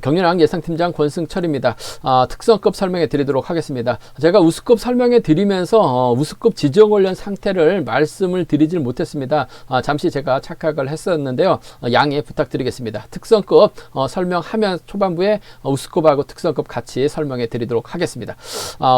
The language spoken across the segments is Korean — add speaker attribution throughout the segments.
Speaker 1: 경륜왕 예상팀장 권승철입니다. 특성급 설명해 드리도록 하겠습니다. 제가 우수급 설명해 드리면서 우수급 지정 관련 상태를 말씀을 드리질 못했습니다. 잠시 제가 착각을 했었는데요. 양해 부탁드리겠습니다. 특성급 설명하면 초반부에 우수급하고 특성급 같이 설명해 드리도록 하겠습니다.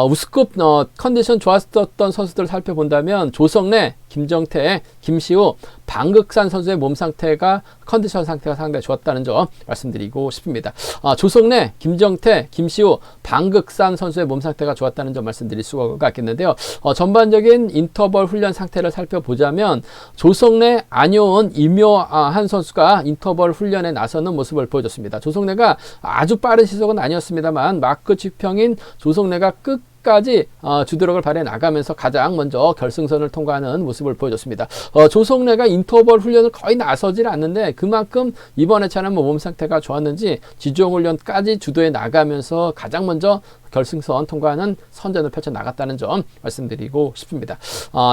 Speaker 1: 우수급 컨디션 좋았었던 선수들을 살펴본다면 조성래, 김정태, 김시우, 방극산 선수의 몸 상태가 컨디션 상태가 상당히 좋았다는 점 말씀드리고 싶습니다. 조성래, 김정태, 김시우, 방극산 선수의 몸 상태가 좋았다는 점 말씀드릴 수가 있겠는데요. 전반적인 인터벌 훈련 상태를 살펴보자면 조성래, 안효은, 임요한 선수가 인터벌 훈련에 나서는 모습을 보여줬습니다. 조성래가 아주 빠른 시속은 아니었습니다만 마크 지평인 조성래가 끝까지 주도력을 발휘해 나가면서 가장 먼저 결승선을 통과하는 모습을 보여줬습니다. 조성래가 인터벌 훈련을 거의 나서질 않는데 그만큼 이번 회차는 몸 상태가 좋았는지 지종 훈련까지 주도해 나가면서 가장 먼저 결승선 통과하는 선전을 펼쳐 나갔다는 점 말씀드리고 싶습니다.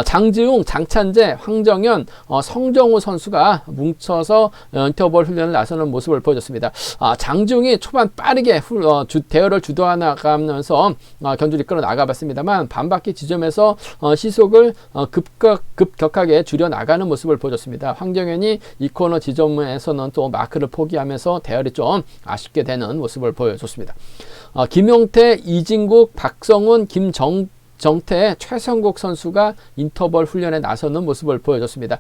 Speaker 1: 장지웅, 장찬재, 황정현, 성정우 선수가 뭉쳐서 인터벌 훈련을 나서는 모습을 보여줬습니다. 장지웅이 초반 빠르게 대열을 주도해 나가면서 견주를 이끌어 나가봤습니다만 반바퀴 지점에서 시속을 급격하게 줄여 나가는 모습을 보여줬습니다. 황정현이 이 코너 지점에서는 또 마크를 포기하면서 대열이 좀 아쉽게 되는 모습을 보여줬습니다. 김용태, 이진국, 박성훈, 김정태, 최성국 선수가 인터벌 훈련에 나서는 모습을 보여줬습니다.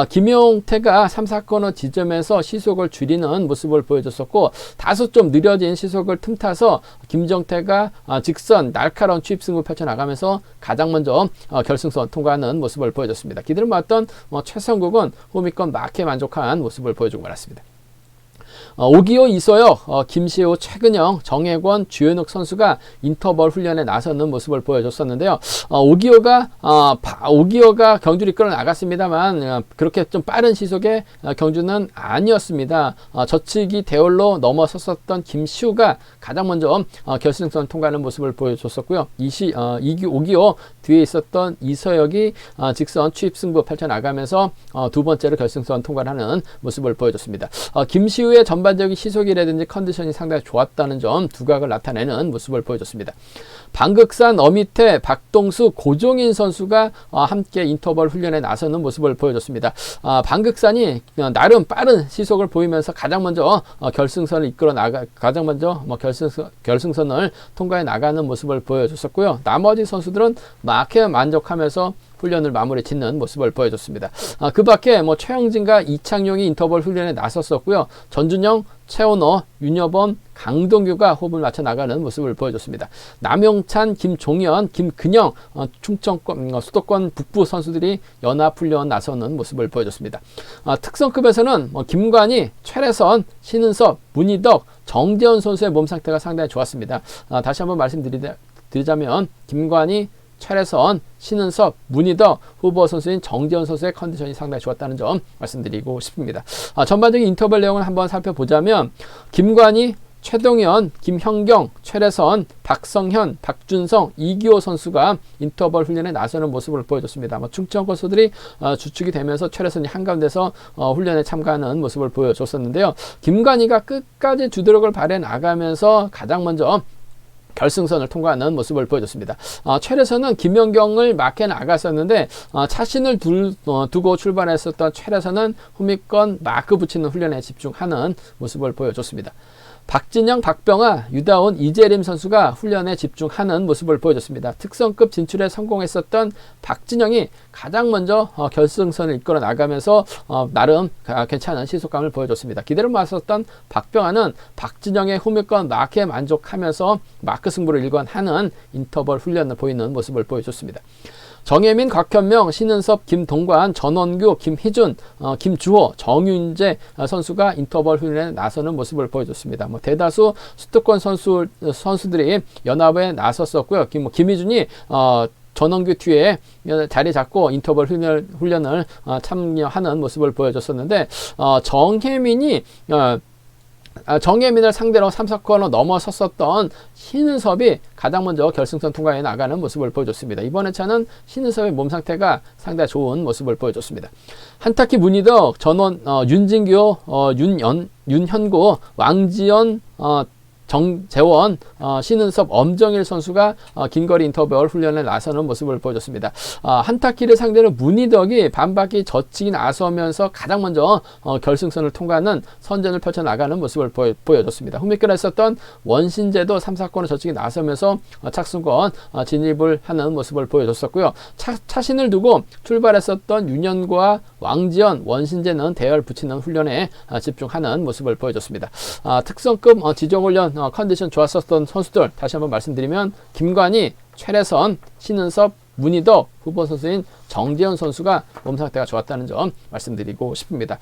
Speaker 1: 김용태가 3, 4코너 지점에서 시속을 줄이는 모습을 보여줬었고 다소 좀 느려진 시속을 틈타서 김정태가 직선 날카로운 추입 승부 펼쳐나가면서 가장 먼저 결승선 통과하는 모습을 보여줬습니다. 기대를 모았던 최성국은 호미권 마크에 만족한 모습을 보여주고 말았습니다. 오기호, 이소혁, 김시우, 최근영, 정혜권, 주현욱 선수가 인터벌 훈련에 나서는 모습을 보여줬었는데요. 오기호가 경주를 이끌어 나갔습니다만 그렇게 좀 빠른 시속의 경주는 아니었습니다. 저치기 대열로 넘어섰었던 김시우가 가장 먼저 결승선 통과하는 모습을 보여줬었고요. 오기호 뒤에 있었던 이소혁이 직선 추입 승부 펼쳐나가면서 두 번째로 결승선 통과하는 모습을 보여줬습니다. 김시우의 전반적인 시속이라든지 컨디션이 상당히 좋았다는 점 두각을 나타내는 모습을 보여줬습니다. 방극산, 어미태, 박동수, 고종인 선수가 함께 인터벌 훈련에 나서는 모습을 보여줬습니다. 방극산이 나름 빠른 시속을 보이면서 가장 먼저 결승선을 이끌어 나가 가장 먼저 결승선을 통과해 나가는 모습을 보여줬었고요. 나머지 선수들은 마크에 만족하면서 훈련을 마무리 짓는 모습을 보여줬습니다. 그 밖에 최영진과 이창용이 인터벌 훈련에 나섰었고요. 전준영, 최원호, 윤여범, 강동규가 호흡을 맞춰 나가는 모습을 보여줬습니다. 남용찬, 김종현, 김근영, 충청권, 수도권 북부 선수들이 연합훈련 나서는 모습을 보여줬습니다. 특성급에서는 김관희, 최래선, 신은섭, 문희덕, 정재현 선수의 몸 상태가 상당히 좋았습니다. 다시 한번 말씀드리자면 김관희, 최래선, 신은섭, 문희덕, 후보 선수인 정재현 선수의 컨디션이 상당히 좋았다는 점 말씀드리고 싶습니다. 전반적인 인터벌 내용을 한번 살펴보자면 김관희, 최동현, 김형경, 최래선, 박성현, 박준성, 이기호 선수가 인터벌 훈련에 나서는 모습을 보여줬습니다. 충청권 선수들이 주축이 되면서 최래선이 한가운데서 훈련에 참가하는 모습을 보여줬었는데요. 김관희가 끝까지 주도력을 발휘해 나가면서 가장 먼저 결승선을 통과하는 모습을 보여줬습니다. 최래선은 김연경을 마크에 나갔었는데 차신을 두고 출발했었던 최래선은 후미권 마크 붙이는 훈련에 집중하는 모습을 보여줬습니다. 박진영, 박병아, 유다온, 이재림 선수가 훈련에 집중하는 모습을 보여줬습니다. 특성급 진출에 성공했었던 박진영이 가장 먼저 결승선을 이끌어 나가면서 나름 괜찮은 시속감을 보여줬습니다. 기대를 맞섰던 박병아는 박진영의 후미권 마크에 만족하면서 마크 승부를 일관하는 인터벌 훈련을 보이는 모습을 보여줬습니다. 정혜민, 곽현명, 신은섭, 김동관, 전원규, 김희준, 김주호, 정윤재 선수가 인터벌 훈련에 나서는 모습을 보여줬습니다. 대다수 수도권 선수들이 연합에 나섰었고요. 김희준이 전원규 뒤에 자리 잡고 인터벌 훈련을 참여하는 모습을 보여줬었는데 정혜민을 상대로 3, 4코너 넘어섰었던 신은섭이 가장 먼저 결승선 통과해 나가는 모습을 보여줬습니다. 이번 회차는 신은섭의 몸 상태가 상당히 좋은 모습을 보여줬습니다. 한타키, 문희덕, 윤진규, 윤현구, 왕지연, 정재원, 신은섭, 엄정일 선수가 긴거리 인터벌 훈련에 나서는 모습을 보여줬습니다. 한타키를 상대로 문희덕이 반바퀴 젖히기 나서면서 가장 먼저 결승선을 통과하는 선전을 펼쳐나가는 모습을 보여줬습니다. 흥미끈 했었던 원신재도 3, 4권을 젖히기 나서면서 착승권 진입을 하는 모습을 보여줬었고요. 차신을 두고 출발했었던 윤현과 왕지연, 원신재는 대열 붙이는 훈련에 집중하는 모습을 보여줬습니다. 특성급 지정훈련 컨디션 좋았었던 선수들 다시 한번 말씀드리면 김관희, 최래선, 신은섭, 문희덕, 후보 선수인 정재현 선수가 몸 상태가 좋았다는 점 말씀드리고 싶습니다.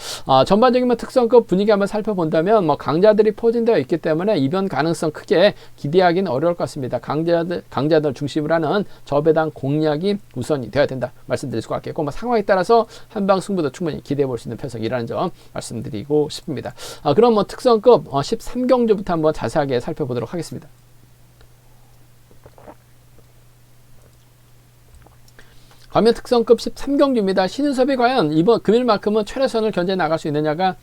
Speaker 1: 전반적인 특성급 분위기 한번 살펴본다면 강자들이 포진되어 있기 때문에 이변 가능성 크게 기대하기는 어려울 것 같습니다. 강자들 중심으로 하는 저배당 공략이 우선이 되어야 된다 말씀드릴 것 같겠고 상황에 따라서 한방 승부도 충분히 기대해 볼 수 있는 편성이라는 점 말씀드리고 싶습니다. 그럼 특성급 13경주부터 한번 자세하게 살펴보도록 하겠습니다. 과면 특성급 13경주입니다. 신은섭이 과연 이번 금일만큼은 최래선을 견제 나갈 수 있느냐가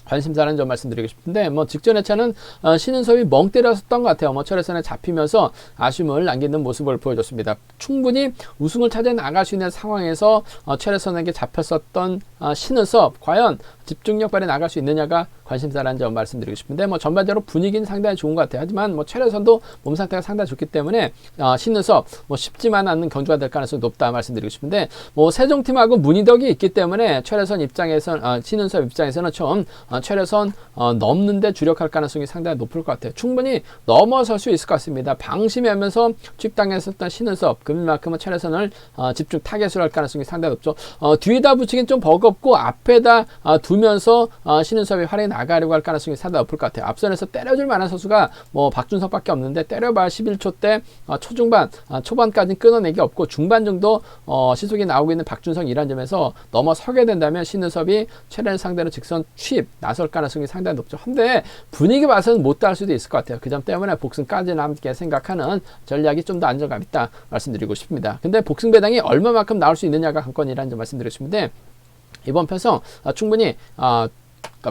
Speaker 1: 관심사라는 점 말씀드리고 싶은데 직전 회차는 신은섭이 멍 때렸었던 것 같아요. 최래선에 잡히면서 아쉬움을 남기는 모습을 보여줬습니다. 충분히 우승을 찾아 나갈 수 있는 상황에서 최래선에게 잡혔었던 신은섭 과연 집중력 발휘 나갈 수 있느냐가 관심사라는 점 말씀드리고 싶은데 전반적으로 분위기는 상당히 좋은 것 같아요. 하지만 최래선도 몸 상태가 상당히 좋기 때문에 신은섭 쉽지만 않은 경주가 될 가능성이 높다 말씀드리고 싶은데 세종팀하고 문희덕이 있기 때문에 최래선 입장에서 신은섭 입장에서는 좀 최래선 넘는데 주력할 가능성이 상당히 높을 것 같아요. 충분히 넘어설 수 있을 것 같습니다. 방심하면서 취입당했었던 신은섭 그만큼은 최래선을 집중 타겟으로 할 가능성이 상당히 높죠. 뒤에다 붙이긴 좀 버겁고 앞에다 두면서 신은섭이 활약이 나가려고 할 가능성이 상당히 높을 것 같아요. 앞선에서 때려줄 만한 선수가 박준석밖에 없는데 때려봐 11초 때 초중반 초반까지는 끊어내기 없고 중반 정도 시속이 나오고 있는 박준석이라는 점에서 넘어서게 된다면 신은섭이 최래를 상대로 직선 취입 나설 가능성이 상당히 높죠. 근데 분위기 봐서는 못 따를 수도 있을 것 같아요. 그 점 때문에 복승까지는 함께 생각하는 전략이 좀 더 안정감 있다 말씀드리고 싶습니다. 근데 복승 배당이 얼마만큼 나올 수 있느냐가 관건이라는 점 말씀드리고 싶은데 이번 편성 충분히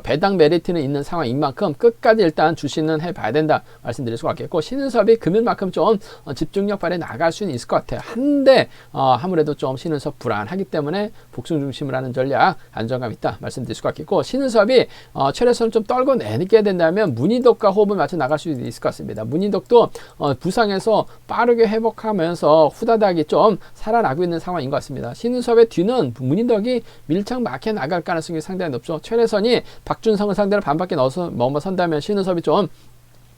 Speaker 1: 배당 메리트는 있는 상황인 만큼 끝까지 일단 주시는 해봐야 된다 말씀드릴 수 같겠고 신은섭이 금일만큼 좀 집중력 발휘 나갈 수는 있을 것 같아요. 한데 아무래도 좀 신은섭 불안하기 때문에 복승 중심을 하는 전략 안정감 있다 말씀드릴 수 같겠고 신은섭이 최래선을 좀 떨고 내게 된다면 문희덕과 호흡을 맞춰 나갈 수 있을 것 같습니다. 문희덕도 부상에서 빠르게 회복하면서 후다닥이 좀 살아나고 있는 상황인 것 같습니다. 신은섭의 뒤는 문희덕이 밀착 막혀 나갈 가능성이 상당히 높죠. 최래선이 박준성을 상대로 반바퀴 넘어선다면 신은섭이 좀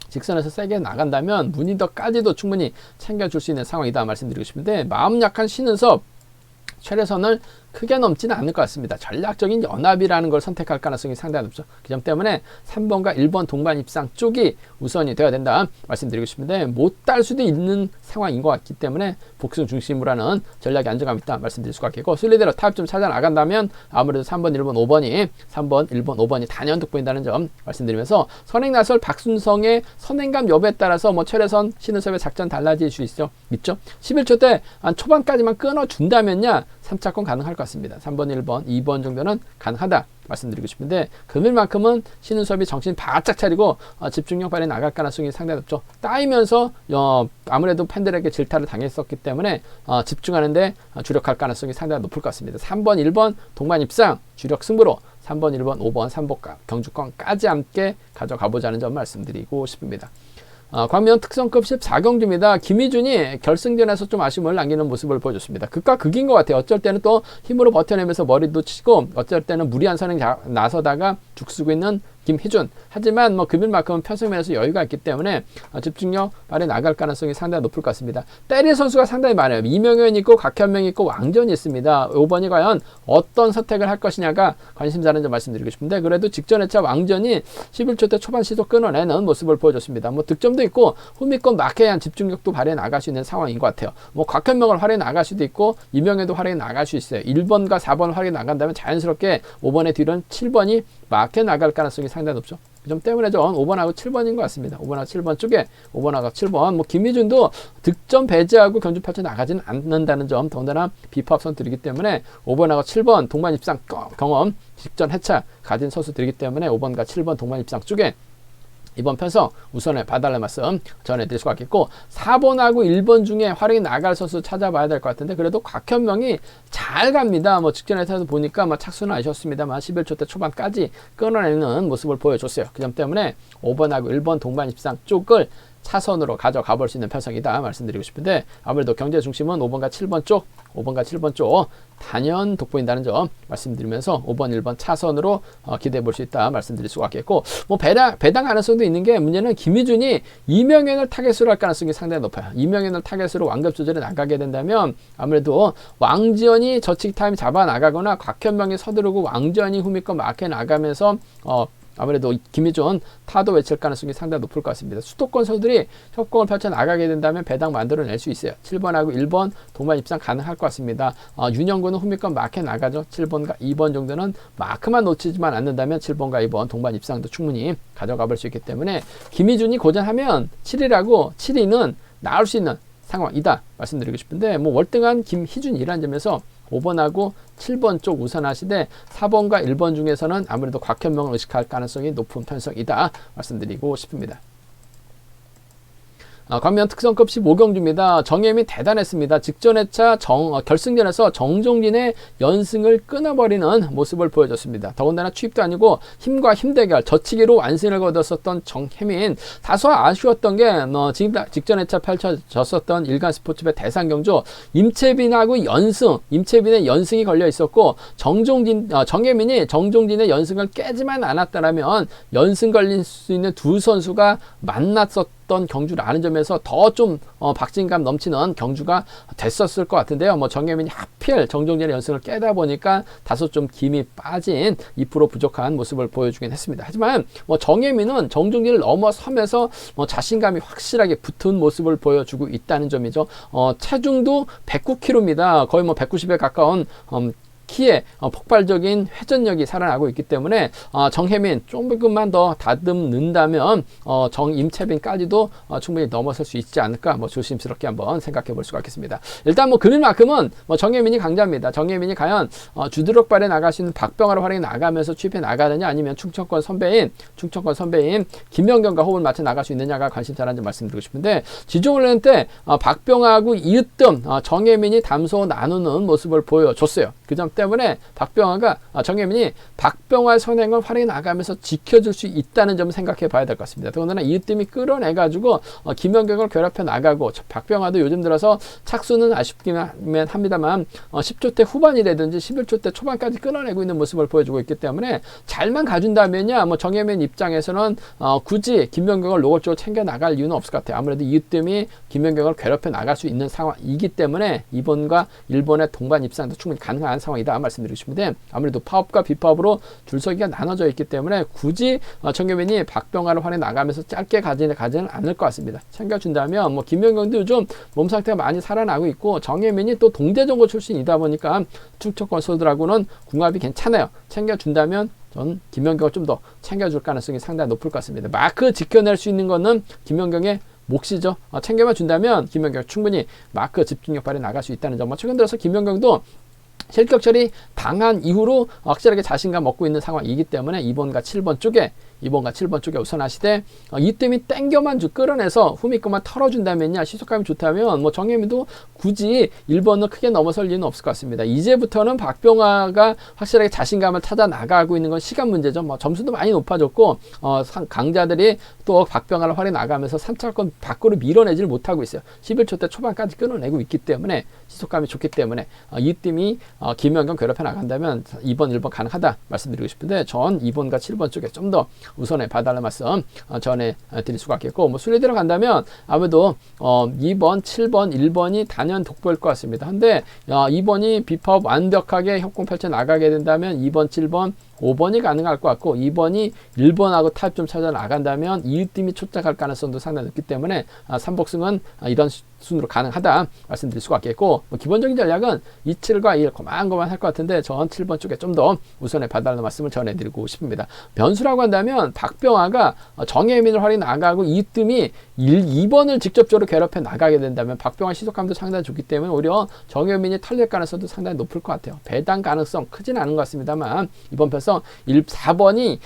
Speaker 1: 직선에서 세게 나간다면 문희덕까지도 충분히 챙겨줄 수 있는 상황이다 말씀드리고 싶은데 마음 약한 신은섭 최래선을 크게 넘지는 않을 것 같습니다. 전략적인 연합이라는 걸 선택할 가능성이 상당히 높죠. 그 점 때문에 3번과 1번 동반 입상 쪽이 우선이 되어야 된다 말씀드리고 싶은데 못 딸 수도 있는 상황인 것 같기 때문에 복승 중심으로 하는 전략이 안정감 있다 말씀드릴 수가 있겠고 순리대로 타입 좀 찾아 나간다면 아무래도 3번, 1번, 5번이 3번, 1번, 5번이 단연득 보인다는 점 말씀드리면서 선행 나설 박순성의 선행감 여부에 따라서 최래선 신은섭의 작전 달라질 수 있죠. 11초 때 한 초반까지만 끊어준다면야 3차권 가능할 것 같습니다. 3번, 1번, 2번 정도는 가능하다 말씀드리고 싶은데 금일만큼은 신은섭이 정신 바짝 차리고 집중력 발휘 나갈 가능성이 상당히 높죠. 따이면서 아무래도 팬들에게 질타를 당했었기 때문에 집중하는데 주력할 가능성이 상당히 높을 것 같습니다. 3번, 1번 동반 입상 주력 승부로 3번, 1번, 5번, 3번 경주권까지 함께 가져가 보자는 점 말씀드리고 싶습니다. 광명 특성급 14경주입니다. 김희준이 결승전에서 좀 아쉬움을 남기는 모습을 보여줬습니다. 극과 극인 것 같아요. 어쩔 때는 또 힘으로 버텨내면서 머리도 치고 어쩔 때는 무리한 선행 나서다가 죽쓰고 있는 김희준. 하지만 금일만큼은 편성면에서 여유가 있기 때문에 집중력 발휘 나갈 가능성이 상당히 높을 것 같습니다. 때릴 선수가 상당히 많아요. 이명현 있고 각현명 있고 왕전이 있습니다. 5번이 과연 어떤 선택을 할 것이냐가 관심사라는 점 말씀드리고 싶은데 그래도 직전 회차 왕전이 11초 때 초반 시도 끊어내는 모습을 보여줬습니다. 득점도 있고 후미권 마케한 집중력도 발휘해 나갈 수 있는 상황인 것 같아요. 각현명을 활용해 나갈 수도 있고 이명현도 활용해 나갈 수 있어요. 1번과 4번 활용해 나간다면 자연스럽게 5번의 뒤로는 7번이 막혀 나갈 가능성이 상당히 높죠. 그 점 때문에 전 5번하고 7번인 것 같습니다. 5번하고 7번 쪽에 5번하고 7번 김희준도 득점 배제하고 경주 펼쳐 나가지는 않는다는 점 더군다나 비파업 선수들이기 때문에 5번하고 7번 동반 입상 경험 직전 해차 가진 선수들이기 때문에 5번과 7번 동반 입상 쪽에 이번 편성 우선에 봐달라는 말씀 전해드릴 수가 있겠고, 4번하고 1번 중에 활용이 나갈 선수 찾아봐야 될 것 같은데, 그래도 곽현명이 잘 갑니다. 뭐 직전에서 보니까 뭐 착수는 아쉬웠습니다만 11초 대 초반까지 끊어내는 모습을 보여줬어요. 그 점 때문에 5번하고 1번 동반 입상 쪽을 차선으로 가져가 볼 수 있는 편성이다 말씀드리고 싶은데, 아무래도 경제 중심은 5번과 7번 쪽, 5번과 7번 쪽 단연 돋보인다는 점 말씀드리면서 5번, 1번 차선으로 기대해 볼 수 있다 말씀드릴 수가 있겠고, 뭐 배당 가능성도 있는 게, 문제는 김희준이 이명현을 타겟으로 할 가능성이 상당히 높아요. 이명현을 타겟으로 완급 조절에 나가게 된다면 아무래도 왕지연이 저치기 타임 잡아 나가거나 곽현명이 서두르고 왕지연이 후미권 마크에 나가면서 아무래도 김희준 타도 외칠 가능성이 상당히 높을 것 같습니다. 수도권 선수들이 협공을 펼쳐 나가게 된다면 배당 만들어낼 수 있어요. 7번하고 1번 동반 입상 가능할 것 같습니다. 윤영구는 후미권 마크에 나가죠. 7번과 2번 정도는 마크만 놓치지만 않는다면 7번과 2번 동반 입상도 충분히 가져가 볼 수 있기 때문에, 김희준이 고전하면 7위라고 7위는 나올 수 있는 상황이다 말씀드리고 싶은데, 뭐 월등한 김희준이라는 점에서 5번하고 7번 쪽 우선하시되 4번과 1번 중에서는 아무래도 곽현명을 의식할 가능성이 높은 편성이다 말씀드리고 싶습니다. 광면 특성급 15경주입니다. 정예민이 대단했습니다. 직전 회차 결승전에서 정종진의 연승을 끊어버리는 모습을 보여줬습니다. 더군다나 취입도 아니고 힘과 힘 대결, 저치기로 완승을 거뒀었던 정혜민. 다소 아쉬웠던 게 직전 회차 펼쳐졌었던 일간스포츠배 대상경주 임채빈하고 임채빈의 연승이 걸려 있었고, 정예민이 정종진의 연승을 깨지만 않았다면 연승 걸릴 수 있는 두 선수가 만났었던 경주라는 점에서 더 좀 박진감 넘치는 경주가 됐었을 것 같은데요. 뭐 정예민이 하필 정종진의 연승을 깨다 보니까 다소 좀 김이 빠진 2% 부족한 모습을 보여주긴 했습니다. 하지만 뭐 정예민은 정종진을 넘어서면서 자신감이 확실하게 붙은 모습을 보여주고 있다는 점이죠. 체중도 109kg입니다. 거의 뭐 190에 가까운 키에 폭발적인 회전력이 살아나고 있기 때문에 정혜민 조금만 더 다듬는다면 임채빈까지도 충분히 넘어설 수 있지 않을까, 뭐 조심스럽게 한번 생각해 볼 수가 있겠습니다. 일단 뭐 그늘만큼은 정혜민이 강자입니다. 정혜민이 과연 주드럭발에 나갈 수 있는 박병아로 활용해 나가면서 취입해 나가느냐, 아니면 충청권 선배인 김연경과 호흡을 맞춰 나갈 수 있느냐가 관심사라는 점 말씀드리고 싶은데, 지조훈련 때 박병아하고 이으뜸 정혜민이 담소 나누는 모습을 보여줬어요. 그 점 때문에 정혜민이 박병화 선행을 활용해 나가면서 지켜줄 수 있다는 점을 생각해 봐야 될 것 같습니다. 더군다나 이으뜸이 끌어내가지고 김연경을 괴롭혀 나가고, 박병화도 요즘 들어서 착수는 아쉽기만 합니다만 10초대 후반이라든지 11초대 초반까지 끌어내고 있는 모습을 보여주고 있기 때문에, 잘만 가준다면야 뭐 정혜민 입장에서는 굳이 김연경을 노골적으로 챙겨 나갈 이유는 없을 것 같아요. 아무래도 이으뜸이 김연경을 괴롭혀 나갈 수 있는 상황이기 때문에 2번과 1번의 동반 입상도 충분히 가능한 상황이다 말씀드리고 싶은데, 아무래도 파업과 비파업으로 줄서기가 나눠져 있기 때문에 굳이 정혜민이 박병아를 활용해 나가면서 짧게 가지는 않을 것 같습니다. 챙겨준다면 뭐 김연경도 요즘 몸 상태가 많이 살아나고 있고, 정혜민이 또 동대전고 출신이다 보니까 충청권 선수들하고는 궁합이 괜찮아요. 챙겨준다면 전 김연경을 좀 더 챙겨줄 가능성이 상당히 높을 것 같습니다. 마크 지켜낼 수 있는 거는 김연경의 몫이죠. 챙겨만 준다면 김연경 충분히 마크 집중력 발휘 나갈 수 있다는 점. 최근 들어서 김연경도 실격 처리 당한 이후로 확실하게 자신감 얻고 있는 상황이기 때문에 2번과 7번 쪽에 우선하시되, 이뜸이 땡겨만 끌어내서 후미권만 털어준다면야, 시속감이 좋다면 뭐 정혜민도 굳이 1번을 크게 넘어설 이유는 없을 것 같습니다. 이제부터는 박병화가 확실하게 자신감을 찾아 나가고 있는 건 시간 문제죠. 뭐 점수도 많이 높아졌고, 강자들이 또 박병화를 활용해 나가면서 3차권 밖으로 밀어내지를 못하고 있어요. 11초대 초반까지 끊어내고 있기 때문에, 시속감이 좋기 때문에 이뜸이 김연경 괴롭혀 나간다면 2번, 1번 가능하다 말씀드리고 싶은데, 전 2번과 7번 쪽에 좀 더 우선에 봐달라는 말씀 전해 드릴 수가 있겠고, 뭐 순위 들어간다면 아무래도 2번, 7번, 1번이 단연 돋보일 것 같습니다. 근데 2번이 비파업 완벽하게 협공 펼쳐 나가게 된다면 2번, 7번, 5번이 가능할 것 같고, 2번이 1번하고 타입 좀 찾아 나간다면 이으뜸이 초짝할 가능성도 상당히 높기 때문에 3복승은 이런 순으로 가능하다 말씀드릴 수가 있겠고, 뭐 기본적인 전략은 2, 7과 1 고만고만 할 것 같은데 전 7번 쪽에 좀 더 우선에 봐달라는 말씀을 전해드리고 싶습니다. 변수라고 한다면 박병화가 정혜민을 활이 나가고 이뜸이 2번을 직접적으로 괴롭혀 나가게 된다면 박병화 시속감도 상당히 좋기 때문에 오히려 정혜민이 털릴 가능성도 상당히 높을 것 같아요. 배당 가능성 크진 않은 것 같습니다만 이번 편성 4번이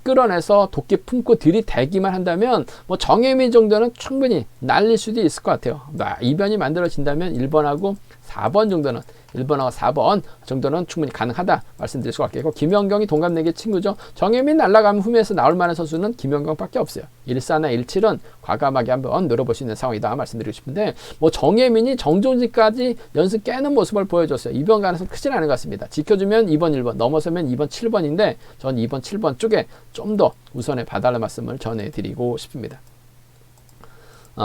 Speaker 1: 끌어내서 도끼 품고 들이대기만 한다면 뭐 정혜민 정도는 충분히 날릴 수도 있을 것 같아요. 이변이 만들어진다면 1번하고 4번 정도는 1번하고 4번 정도는 충분히 가능하다 말씀드릴 수가 있겠고, 김연경이 동갑내기 친구죠. 정혜민 날아가면 후미에서 나올 만한 선수는 김연경밖에 없어요. 14나 17은 과감하게 한번 노려볼 수 있는 상황이다 말씀드리고 싶은데, 뭐 정혜민이 정종진까지 연습 깨는 모습을 보여줬어요. 이변 가능성 크진 않은 것 같습니다. 지켜주면 2번 1번, 넘어서면 2번 7번인데 전 2번 7번 쪽에 좀 더 우선에 봐달라는 말씀을 전해드리고 싶습니다.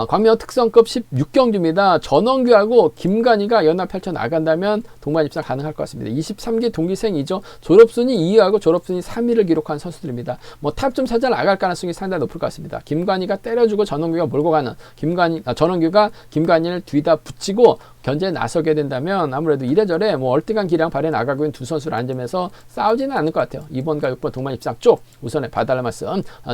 Speaker 1: 광명 특성급 16경주입니다. 전원규하고 김관희가 연합 펼쳐 나간다면 동반 입상 가능할 것 같습니다. 23기 동기생이죠. 졸업순위 2위하고 졸업순위 3위를 기록한 선수들입니다. 뭐 탑 좀 찾아 나갈 가능성이 상당히 높을 것 같습니다. 김관희가 때려주고 전원규가 몰고 가는, 전원규가 김관희를 뒤다 붙이고 견제에 나서게 된다면 아무래도 이래저래 뭐 얼뜨간 기량 발휘해 나가고 있는 두 선수를 앉으면서 싸우지는 않을 것 같아요. 2번과 6번 동반 입상 쪽 우선에 봐달라는 말씀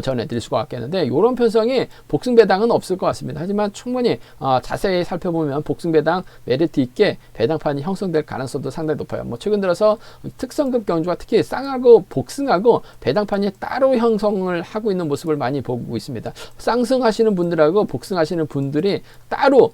Speaker 1: 전해드릴 수가 있겠는데, 이런 편성이 복승 배당은 없을 것 같습니다. 하지만 충분히 자세히 살펴보면 복승 배당 메리트 있게 배당판이 형성될 가능성도 상당히 높아요. 뭐 최근 들어서 특성급 경주가 특히 쌍하고 복승하고 배당판이 따로 형성을 하고 있는 모습을 많이 보고 있습니다. 쌍승하시는 분들하고 복승하시는 분들이 따로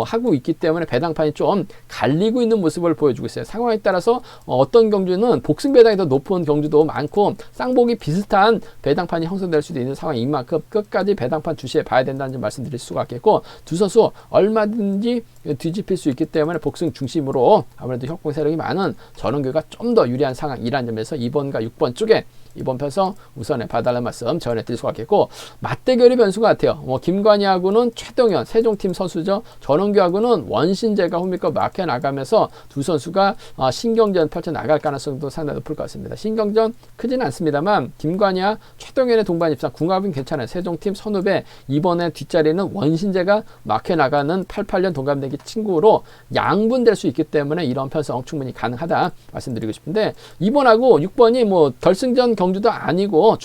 Speaker 1: 하고 있기 때문에 배당판이 좀 갈리고 있는 모습을 보여주고 있어요. 상황에 따라서 어떤 경주는 복승 배당이 더 높은 경주도 많고 쌍복이 비슷한 배당판이 형성될 수도 있는 상황인 만큼 끝까지 배당판 주시해 봐야 된다는 점 말씀드릴 수가 있겠고, 두 선수 얼마든지 뒤집힐 수 있기 때문에 복승 중심으로 아무래도 협공 세력이 많은 전원규가 좀 더 유리한 상황이라는 점에서 2번과 6번 쪽에 이번 편성 우선에 봐달라는 말씀 전해드릴 수가 있겠고, 맞대결의 변수 같아요. 뭐 김관희하고는 최동현 세종팀 선수죠. 전원규하고는 원신재가 홈미컵 막혀 나가면서 두 선수가 신경전 펼쳐 나갈 가능성도 상당히 높을 것 같습니다. 신경전 크진 않습니다만 김관희와 최동현의 동반 입상 궁합은 괜찮아요. 세종팀 선후배, 이번에 뒷자리는 원신재가 막혀 나가는 88년 동갑내기 친구로 양분될 수 있기 때문에 이런 편성 충분히 가능하다 말씀드리고 싶은데, 2번하고 6번이 뭐 결승전 경주도 아니고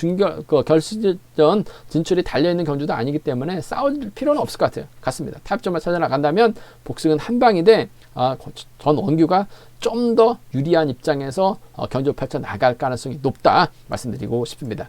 Speaker 1: 결승전 진출이 달려있는 경주도 아니기 때문에 싸울 필요는 없을 것 같습니다. 타협점을 찾아 나간다면 복승은 한 방인데 전 원규가 좀 더 유리한 입장에서 경주 펼쳐 나갈 가능성이 높다 말씀드리고 싶습니다.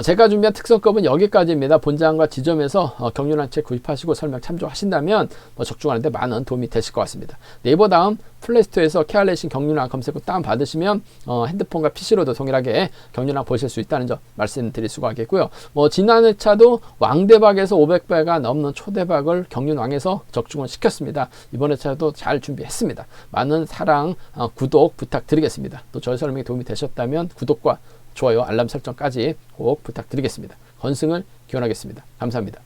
Speaker 1: 제가 준비한 특성급은 여기까지입니다. 본장과 지점에서 경륜한책 구입하시고 설명 참조하신다면 적중하는데 많은 도움이 되실 것 같습니다. 네이버 다음 플레이스토어에서 케어레이싱 경륜한 검색 후 다운받으시면 핸드폰과 PC로도 동일하게 경륜한 보실 수 있다는 점 말씀드릴 수가 있겠고요. 지난 회차도 왕대박에서 500배가 넘는 초대박을 경륜왕에서 적중을 시켰습니다. 이번 회차도 잘 준비했습니다. 많은 사랑, 구독 부탁드리겠습니다. 또 저희 설명이 도움이 되셨다면 구독과 좋아요, 알람 설정까지 꼭 부탁드리겠습니다. 건승을 기원하겠습니다. 감사합니다.